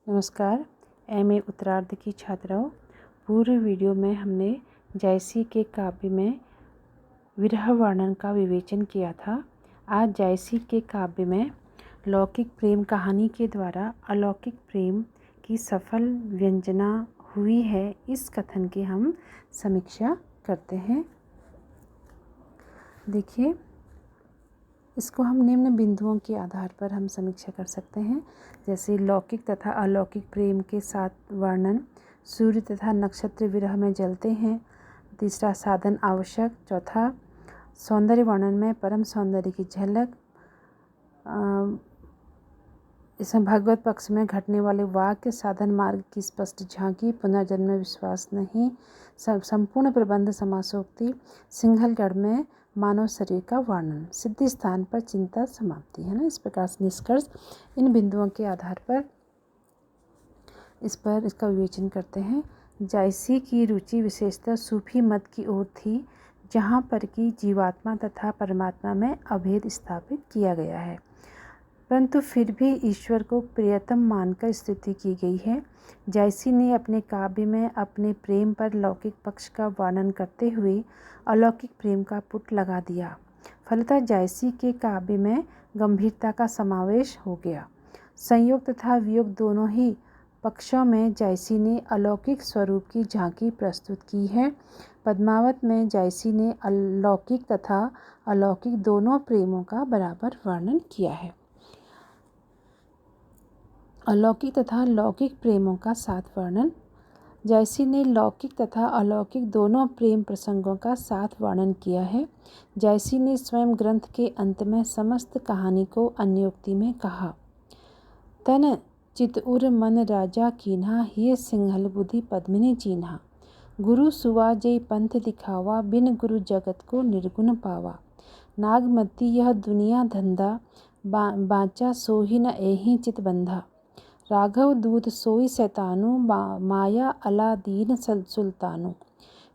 नमस्कार। एमए उत्तरार्ध की छात्राओं, पूर्व वीडियो में हमने जायसी के काव्य में विरह वर्णन का विवेचन किया था। आज जायसी के काव्य में लौकिक प्रेम कहानी के द्वारा अलौकिक प्रेम की सफल व्यंजना हुई है, इस कथन की हम समीक्षा करते हैं। देखिए, इसको हम निम्न बिंदुओं के आधार पर हम समीक्षा कर सकते हैं, जैसे लौकिक तथा अलौकिक प्रेम के साथ वर्णन, सूर्य तथा नक्षत्र विरह में जलते हैं। तीसरा, साधन आवश्यक। चौथा, सौंदर्य वर्णन में परम सौंदर्य की झलक। इसमें भगवत पक्ष में घटने वाले वाक्य, साधन मार्ग की स्पष्ट झांकी, पुनर्जन्म में विश्वास नहीं, संपूर्ण प्रबंध समासोक्ति, सिंघलगढ़ में मानव शरीर का वर्णन, सिद्धि स्थान पर चिंता समाप्ति, है ना। इस प्रकार से निष्कर्ष इन बिंदुओं के आधार पर इसका विवेचन करते हैं। जायसी की रुचि विशेषतः सूफी मत की ओर थी, जहाँ पर कि जीवात्मा तथा परमात्मा में अभेद स्थापित किया गया है, परंतु फिर भी ईश्वर को प्रियतम मानकर स्तुति की गई है। जायसी ने अपने काव्य में अपने प्रेम पर लौकिक पक्ष का वर्णन करते हुए अलौकिक प्रेम का पुट लगा दिया। फलतः जायसी के काव्य में गंभीरता का समावेश हो गया। संयोग तथा वियोग दोनों ही पक्षों में जायसी ने अलौकिक स्वरूप की झांकी प्रस्तुत की है। पद्मावत में जायसी ने अलौकिक तथा अलौकिक दोनों प्रेमों का बराबर वर्णन किया है। अलौकिक तथा लौकिक प्रेमों का साथ वर्णन। जायसी ने लौकिक तथा अलौकिक दोनों प्रेम प्रसंगों का साथ वर्णन किया है। जायसी ने स्वयं ग्रंथ के अंत में समस्त कहानी को अन्योक्ति में कहा। तन चितउर मन राजा कीन्हा, हिय सिंघल बुद्धि पद्मिनी चीन्हा। गुरु सुवा जय पंथ दिखावा, बिन गुरु जगत को निर्गुण पावा। नागमती यह दुनिया धंधा, बाचा सोही न एहि चित बंधा। राघव दूत सोई सैतानु, माया अलादीन सुल्तानु।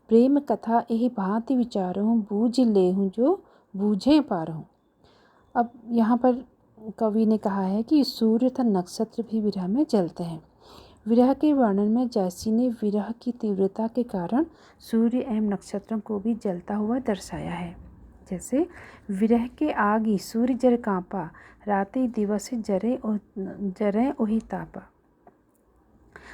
प्रेम कथा एहि भांति विचारों, बूझ लेहूँ जो बूझे पारों। अब यहाँ पर कवि ने कहा है कि सूर्य तथा नक्षत्र भी विरह में जलते हैं। विरह के वर्णन में जायसी ने विरह की तीव्रता के कारण सूर्य एवं नक्षत्रों को भी जलता हुआ दर्शाया है। जैसे, विरह के आगी सूर्य जर कांपा, राते दिवस जरे ओहि तापा।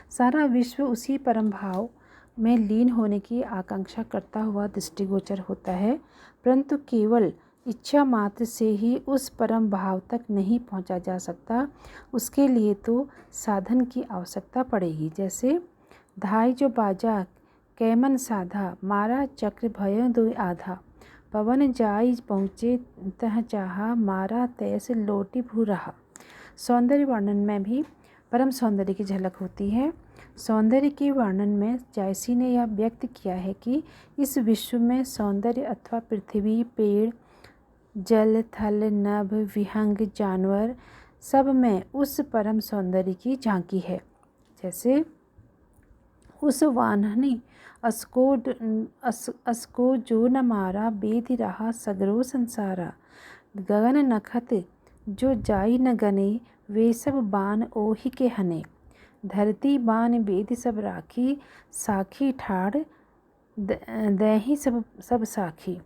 सारा विश्व उसी परम भाव में लीन होने की आकांक्षा करता हुआ दृष्टिगोचर होता है, परंतु केवल इच्छा मात्र से ही उस परम भाव तक नहीं पहुंचा जा सकता। उसके लिए तो साधन की आवश्यकता पड़ेगी। जैसे, धाई जो बाजा कैमन साधा, मारा चक्र भयो दो आधा। पवन जाई पहुँचे तह चाहा, मारा तैस लोटी भू रहा। सौंदर्य वर्णन में भी परम सौंदर्य की झलक होती है। सौंदर्य के वर्णन में जायसी ने यह व्यक्त किया है कि इस विश्व में सौंदर्य अथवा पृथ्वी, पेड़, जल, थल, नभ, विहंग, जानवर सब में उस परम सौंदर्य की झांकी है। जैसे, उस वान्हनी असको जो न मारा, बेधि रहा सगरो संसारा। गगन नखत जो जाई न गने, वे सब बान ओहि के हने। धरती बान बेधि सब राखी, साखी ठाड़ दही सब साखी।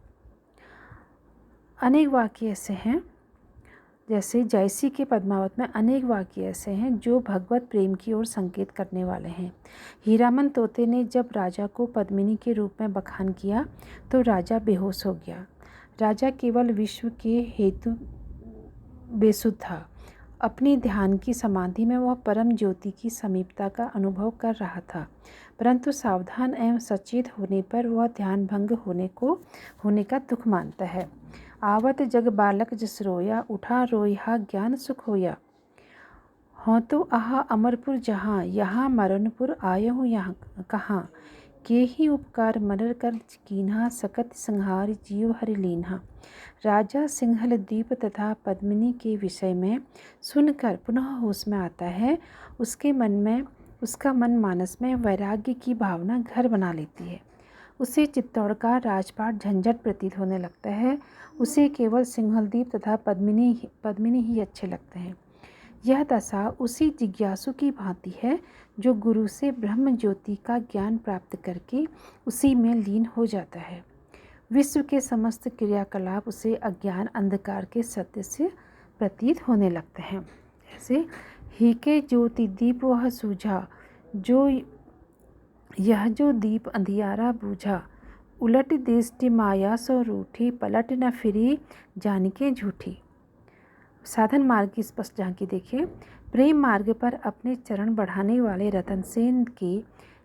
अनेक वाक्य ऐसे हैं, जैसे जायसी के पद्मावत में अनेक वाक्य ऐसे हैं जो भगवत प्रेम की ओर संकेत करने वाले हैं। हीरामन तोते ने जब राजा को पद्मिनी के रूप में बखान किया तो राजा बेहोश हो गया। राजा केवल विश्व के हेतु बेसुध था। अपनी ध्यान की समाधि में वह परम ज्योति की समीपता का अनुभव कर रहा था, परंतु सावधान एवं सचेत होने पर वह ध्यान भंग होने का दुख मानता है। आवत जग बालक जस रोया, उठा रोया ज्ञान सुख होया। हों तो आहा अमरपुर जहाँ, यहाँ मरनपुर आयहूँ यहाँ कहाँ। के ही उपकार मरर कर कीन्हा, सकत संहार जीव हरि लीन्हा। राजा सिंहल द्वीप तथा पद्मिनी के विषय में सुनकर पुनः होश में आता है। उसका मन मानस में वैराग्य की भावना घर बना लेती है। उसे चित्तौड़ का राजपाट झंझट प्रतीत होने लगता है। उसे केवल सिंहल द्वीप तथा पद्मिनी ही अच्छे लगते हैं। यह दशा उसी जिज्ञासु की भांति है जो गुरु से ब्रह्म ज्योति का ज्ञान प्राप्त करके उसी में लीन हो जाता है। विश्व के समस्त क्रियाकलाप उसे अज्ञान अंधकार के सत्य से प्रतीत होने लगते हैं। जैसे ही के ज्योति दीप वह सूझा, जो यह जो दीप अंधियारा बूझा, उलट दृष्टि माया सो रूठी, पलट न फिरी जानिके झूठी। साधन मार्ग की स्पष्ट झांकी देखिए। प्रेम मार्ग पर अपने चरण बढ़ाने वाले रतन सेन के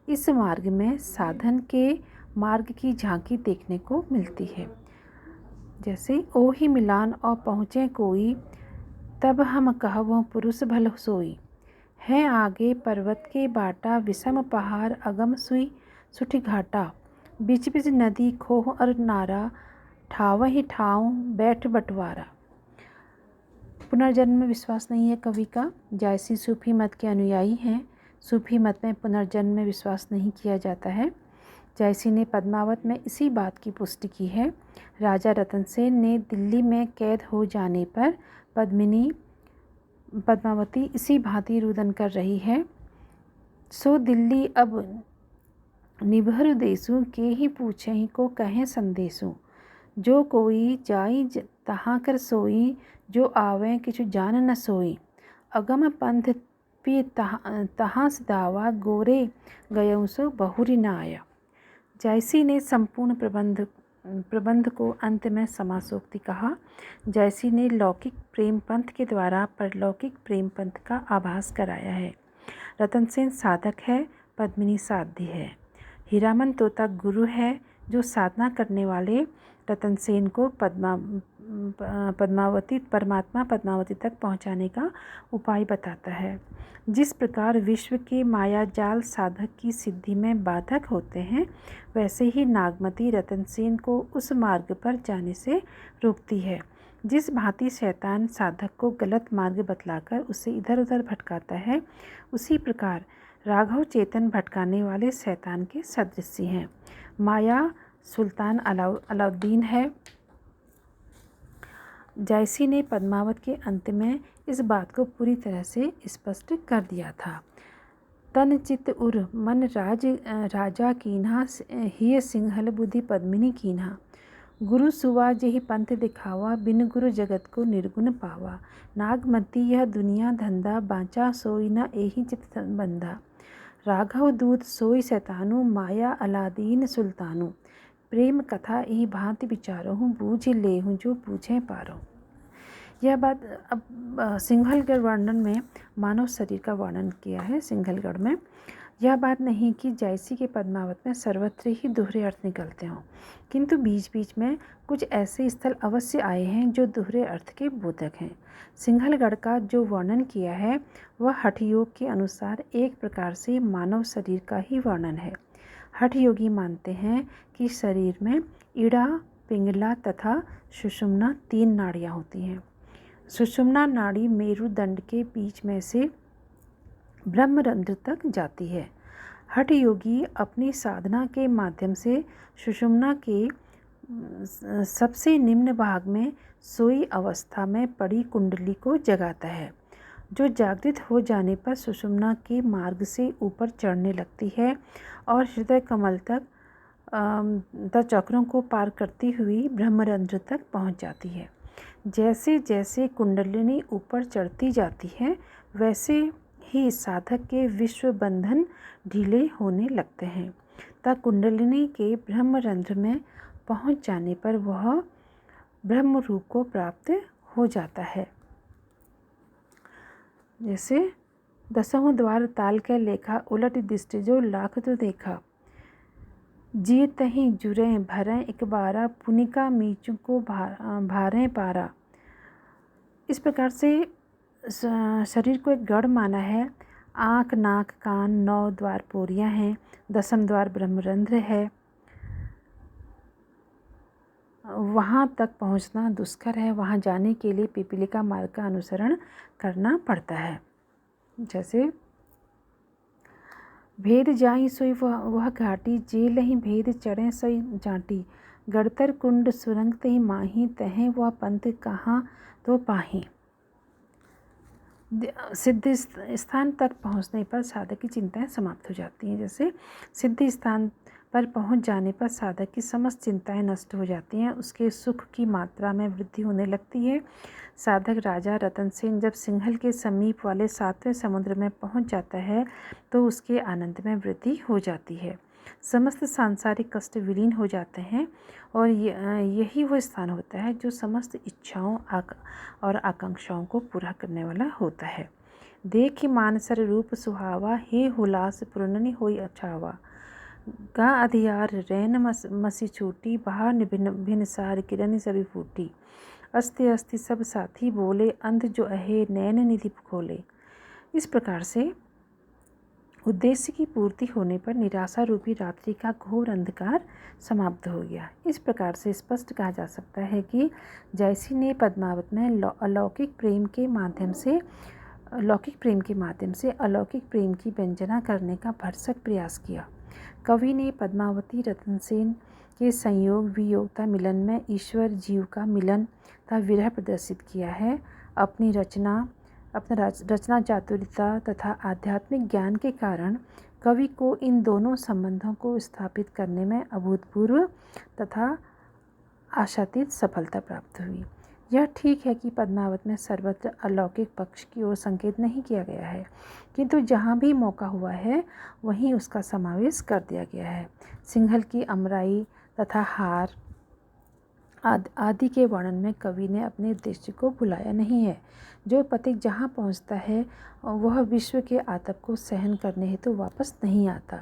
इस मार्ग में साधन के मार्ग की झांकी देखने को मिलती है। जैसे ओ ही मिलान और पहुँचे कोई, तब हम कहवों पुरुष भल सोई। है आगे पर्वत के बाटा, विषम पहाड़ अगम सुई सुठ घाटा। बीच बीच नदी खोह और नारा, ठाव ही ठाव बैठ बंटवारा। पुनर्जन्म में विश्वास नहीं है कवि का। जायसी सूफी मत के अनुयायी हैं। सूफी मत में पुनर्जन्म में विश्वास नहीं किया जाता है। जायसी ने पद्मावत में इसी बात की पुष्टि की है। राजा रतन सेन ने दिल्ली में कैद हो जाने पर पद्मावती इसी भांति रुदन कर रही है। सो दिल्ली अब निभर देसु, के ही पूछे ही को कहें संदेसु। जो कोई जाई तहाँ कर सोई, जो आवे किछु जान न सोई। अगम पंथ पे तहाँ से दावा, गोरे गयऊ सो बहुरी न आया। जायसी ने संपूर्ण प्रबंध को अंत में समासोक्ति कहा। जायसी ने लौकिक प्रेम पंथ के द्वारा परलौकिक प्रेम पंथ का आभास कराया है। रतन सेन साधक है, पद्मिनी साध्य है। हीरामन तोता गुरु है, जो साधना करने वाले रतन सेन को परमात्मा पद्मावती तक पहुंचाने का उपाय बताता है। जिस प्रकार विश्व के माया जाल साधक की सिद्धि में बाधक होते हैं, वैसे ही नागमती रतन सेन को उस मार्ग पर जाने से रोकती है। जिस भांति शैतान साधक को गलत मार्ग बतलाकर उसे इधर उधर भटकाता है, उसी प्रकार राघव चेतन भटकाने वाले शैतान के सदृश हैं। माया सुल्तान अलाउद्दीन है। जायसी ने पद्मावत के अंत में इस बात को पूरी तरह से स्पष्ट कर दिया था। तन चित उर मन राजा कीन्हा, हिय सिंहल बुद्धि पद्मिनी कीन्हा। गुरु सुवा जेहि पंथ दिखावा, बिन गुरु जगत को निर्गुण पावा। नागमती यह दुनिया धंधा, बाँचा सोई न एहि चित बंधा। राघव दूत सोई शैतानु, माया अलादीन सुल्तानु। प्रेम कथा यही भांति विचारों, बूझ लेहूँ जो पूछे पारो। यह बात अब सिंघलगढ़ वर्णन में मानव शरीर का वर्णन किया है। सिंघलगढ़ में यह बात नहीं कि जायसी के पद्मावत में सर्वत्र ही दोहरे अर्थ निकलते हों, किंतु बीच बीच में कुछ ऐसे स्थल अवश्य आए हैं जो दोहरे अर्थ के बोधक हैं। सिंघलगढ़ का जो वर्णन किया है वह हठ योग के अनुसार एक प्रकार से मानव शरीर का ही वर्णन है। हठ योगी मानते हैं कि शरीर में इड़ा, पिंगला तथा सुषुम्ना 3 नाड़ियाँ होती हैं। सुषुम्ना नाड़ी मेरुदंड के बीच में से ब्रह्मरंध्र तक जाती है। हठ योगी अपनी साधना के माध्यम से सुषुम्ना के सबसे निम्न भाग में सोई अवस्था में पड़ी कुंडली को जगाता है, जो जागृत हो जाने पर सुषुम्ना के मार्ग से ऊपर चढ़ने लगती है और हृदय कमल तक चक्रों को पार करती हुई ब्रह्मरंध्र तक पहुंच जाती है। जैसे जैसे कुंडलिनी ऊपर चढ़ती जाती है, वैसे ही साधक के विश्व बंधन ढीले होने लगते हैं, तब कुंडलिनी के ब्रह्मरंध्र में पहुंच जाने पर वह ब्रह्म रूप को प्राप्त हो जाता है। जैसे 10वें द्वार ताल के लेखा, उलट दृष्टि जो लाख तो देखा। जी तहीं जुरे भरें एक बारा, पुनिका मीचू को भारें पारा। इस प्रकार से शरीर को एक गढ़ माना है। आँख, नाक, कान 9 द्वार पोरियाँ हैं। 10वां द्वार ब्रह्मरंध्र है। वहाँ तक पहुँचना दुष्कर है। वहाँ जाने के लिए पिपीलिका मार्ग का अनुसरण करना पड़ता है। जैसे भेद जाई सोई वह घाटी, जे लही भेद चढ़े सोई जाटी। गड़तर कुंड सुरंग तही माही, तहें वह पंथ कहाँ तो पाही। सिद्धि स्थान तक पहुंचने पर साधक की चिंताएं समाप्त हो जाती हैं। जैसे सिद्धि स्थान पर पहुंच जाने पर साधक की समस्त चिंताएं नष्ट हो जाती हैं, उसके सुख की मात्रा में वृद्धि होने लगती है। साधक राजा रतन सेन जब सिंघल के समीप वाले 7वें समुद्र में पहुंच जाता है तो उसके आनंद में वृद्धि हो जाती है। समस्त सांसारिक कष्ट विलीन हो जाते हैं और यही वो स्थान होता है जो समस्त इच्छाओं और आकांक्षाओं को पूरा करने वाला होता है। देखि मानसर रूप सुहावा, हे हुलास पुरननि होई अछावा। गा अधियार रैन मसी छूटी, बाहर निभिन भिनसार किरण सभी फूटी। अस्ति अस्ति सब साथी बोले, अंध जो अहे नैन निधि खोले। इस प्रकार से उद्देश्य की पूर्ति होने पर निराशा रूपी रात्रि का घोर अंधकार समाप्त हो गया। इस प्रकार से स्पष्ट कहा जा सकता है कि जयसी ने पद्मावत में अलौकिक प्रेम के माध्यम से अलौकिक प्रेम की व्यंजना करने का भरसक प्रयास किया। कवि ने पद्मावती रतनसेन के संयोग वियोगता मिलन में ईश्वर जीव का मिलन तथा विरह प्रदर्शित किया है। अपनी रचना चातुर्यता तथा आध्यात्मिक ज्ञान के कारण कवि को इन दोनों संबंधों को स्थापित करने में अभूतपूर्व तथा आशातीत सफलता प्राप्त हुई। यह ठीक है कि पद्मावत में सर्वत्र अलौकिक पक्ष की ओर संकेत नहीं किया गया है, किंतु जहाँ भी मौका हुआ है वहीं उसका समावेश कर दिया गया है। सिंघल की अमराई तथा हार आदि के वर्णन में कवि ने अपने उद्देश्य को भुलाया नहीं है। जो पथिक जहाँ पहुँचता है वह विश्व के आतप को सहन करने हेतु वापस नहीं आता।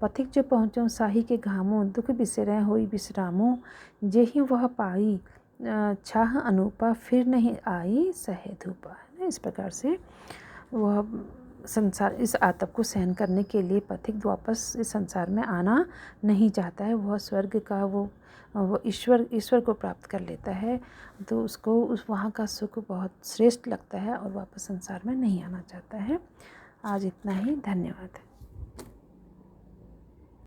पथिक जो पहुँचो साही के घामों, दुख बिसरै होई विश्रामो। जेहि वह पाई छाह अनूपा, फिर नहीं आई सहे धूपा। इस प्रकार से वह संसार इस आतप को सहन करने के लिए पथिक वापस इस संसार में आना नहीं चाहता है। वह स्वर्ग का वो ईश्वर को प्राप्त कर लेता है, तो उसको वहाँ का सुख बहुत श्रेष्ठ लगता है और वापस संसार में नहीं आना चाहता है। आज इतना ही, धन्यवाद।